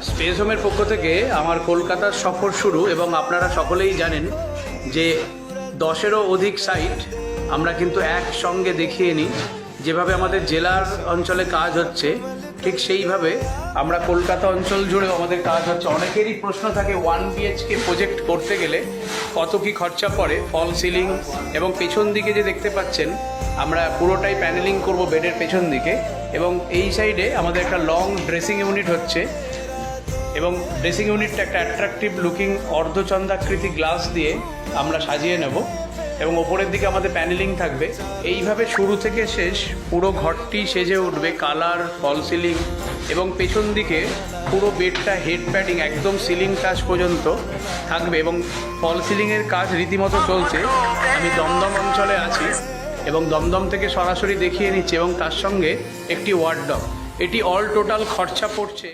Space হোমের পক্ষ থেকে আমার কলকাতার সফর শুরু, এবং আপনারা সকলেই জানেন যে 10-এরও অধিক সাইট আমরা কিন্তু একসঙ্গে দেখিয়ে নিই। যেভাবে আমাদের জেলার অঞ্চলে কাজ হচ্ছে ঠিক সেইভাবে আমরা কলকাতা অঞ্চল জুড়েও আমাদের কাজ হচ্ছে। অনেকেরই প্রশ্ন থাকে 1 BHK প্রজেক্ট করতে গেলে কত কি খরচা পড়ে। ফল সিলিং এবং পেছন দিকে যে দেখতে পাচ্ছেন আমরা পুরোটাই প্যানেলিং করব বেডের পেছন দিকে, এবং এই সাইডে আমাদের একটা লং ড্রেসিং ইউনিট হচ্ছে, এবং ড্রেসিং ইউনিটটা একটা অ্যাট্রাকটিভ লুকিং অর্ধচন্দ্রাকৃতি গ্লাস দিয়ে আমরা সাজিয়ে নেব, এবং ওপরের দিকে আমাদের প্যানেলিং থাকবে। এইভাবে শুরু থেকে শেষ পুরো ঘরটি সেজে উঠবে, কালার, ফল সিলিং, এবং পেছন দিকে পুরো বেডটা হেড প্যাডিং একদম সিলিং টাচ পর্যন্ত থাকবে, এবং ফল সিলিংয়ের কাজ রীতিমতো চলছে। আমি দমদম অঞ্চলে আছি এবং দমদম থেকে সরাসরি দেখিয়ে নিচ্ছি, এবং তার সঙ্গে একটি ওয়ার্ডরোব। এটি অল টোটাল খরচা পড়ছে